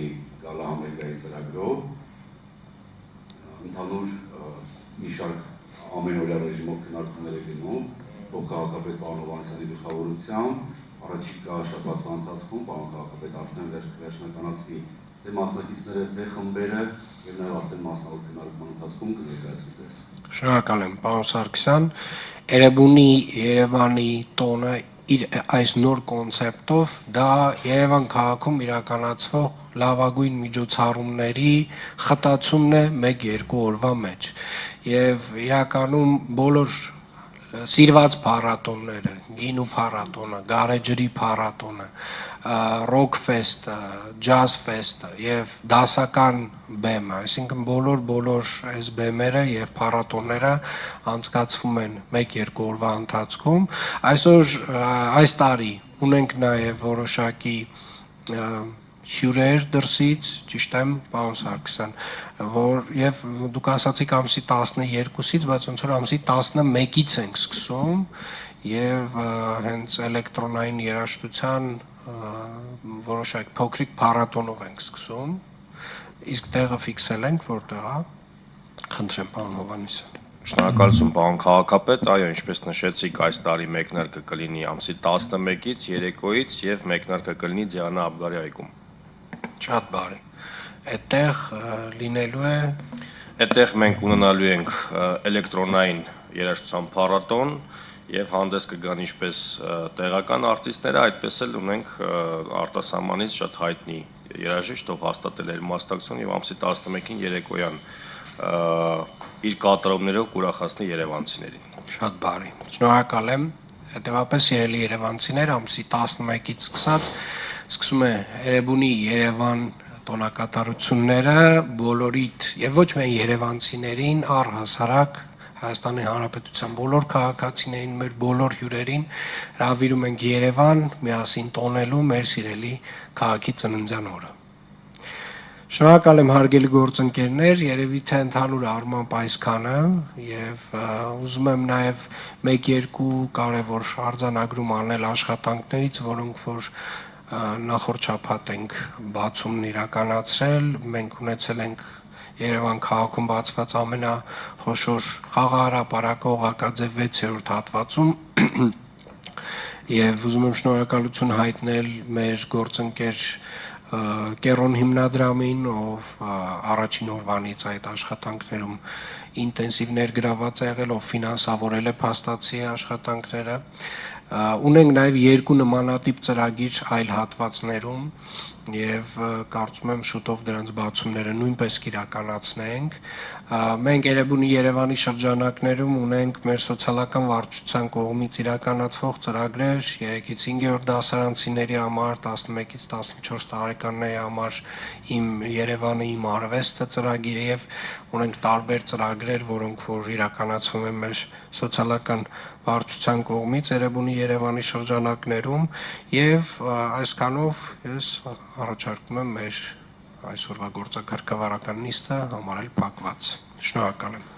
Հայաստանի գալը համերգային ծրագրով, ընդհանուր մի շարք ամենօրյա ռեժիմով քննարկումներ է գնում, փոխքաղաքապետ պարոն Հովհաննիսյանի գլխավորությամբ, առաջիկա շաբաթվա ընթացքում պարոն քաղաքապետ արդեն վերջնականացվի թե մասնակիցները, թե խմբերը եւ նաեւ արդեն մասնավոր քննարկման ընթացքում կներկայացվի ձեզ։ Շնորհակալ եմ, պարոն Սարգսյան։ Էրեբունի Երևանի տոնը իր այս նոր կոնցեպտով դա Երևան քաղաքում իրականացվող լավագույն միջոցառումների խտացումն է 1-2 օրվա մեջ եւ իրականում բոլոր սիրված փառատոնները, գինու փառատոնը, գարեջրի փառատոնը, ռոք ֆեստը, ջազ ֆեստը եւ դասական բեմը, այսինքն բոլոր այս բեմերը եւ փառատոնները անցկացվում են 1-2 օրվա ընթացքում։ Այսօր այս տարի ունենք նաեւ որոշակի հյուրեր դրսից, ճիշտ եմ, պարոն Սարգսյան, որ եւ դուք ասացիք ամսի 12-ից, բայց ոնց որ ամսի 11-ից ենք սկսում եւ հենց էլեկտրոնային երաժշտության որոշակի փոքրիկ փառատոնով ենք սկսում, իսկ տեղը ֆիքսել ենք որտեղ է։ Խնդրեմ, պարոն Հովհաննիսյան։ Շնորհակալություն, պարոն քաղաքապետ, այո, ինչպես նշեցիք, այս տարի մեկնարկը կլինի ամսի 11-ից երեկոյից եւ մեկնարկը կլինի Դիանա Աբգարի այգում։ Շատ բարի։ Այդտեղ լինելու է Այդտեղ մենք ունենալու ենք էլեկտրոնային երաժշտության փառատոն եւ հանդես կգան ինչպես տեղական արտիստները, այդպես էլ ունենք արտասահմանից շատ հայտնի երաժիշտ, ով հաստատել է մասնակցություն եւ ամսի 11-ին երեկոյան իր կատարումներով կուրախացնի երևանցիներին։ Շատ բարի։ Շնորհակալ եմ։ Հետևաբար երելի երևանցիներ ամսի 11-ից սկսում է Էրեբունի Երևան տոնակատարությունները բոլորիդ եւ ոչ միայն երևանցիներին, առհասարակ Հայաստանի Հանրապետության բոլոր քաղաքացիներին, մեր բոլոր հյուրերին հրավիրում ենք Երևան միասին տոնելու մեր սիրելի քաղաքի ծննդյան օրը։ Շնորհակալ եմ հարգելի գործընկերներ, երևի թե ընդհանուր առմամբ այսքանը եւ ուզում եմ նաեւ 1-2 կարեւոր արձանագրում անել աշխատանքներից, որոնք որ նախորդ շաբաթ ենք բացումն իրականացրել, մենք ունեցել ենք Երևան քաղաքում բացված ամենախոշոր խաղահրապարակը Օղակաձև 6-րդ հատվածում եւ ուզում եմ շնորհակալություն հայտնել մեր գործընկեր Կերոն հիմնադրամին, ով առաջին օրվանից այդ աշխատանքներում ինտենսիվ ներգրաված է եղել, ով ֆինանսավորել է փաստացի աշխատանքները։ Ունենք նաև 2 նմանատիպ ծրագիր այլ հատվածներում եւ կարծում եմ շուտով դրանց բացումները նույնպես կիրականացնենք։ Մենք Էրեբունի Երևանի շրջանակներում ունենք մեր սոցիալական վարչության կողմից իրականացվող ծրագրեր 3-ից 5-րդ դասարանցիների համար, 11-ից 14 տարեկանների համար իմ Երևանը իմ արվեստը ծրագիրը եւ ունենք տարբեր ծրագրեր, որոնք որ իրականացվում են մեր սոցիալական վարչության կողմից Էրեբունի Երևանի շրջանակներում եւ այսքանով ես առաջարկում եմ մեր այսօրվա գործակարգավարական նիստը համարել փակված։ Շնորհակալ եմ։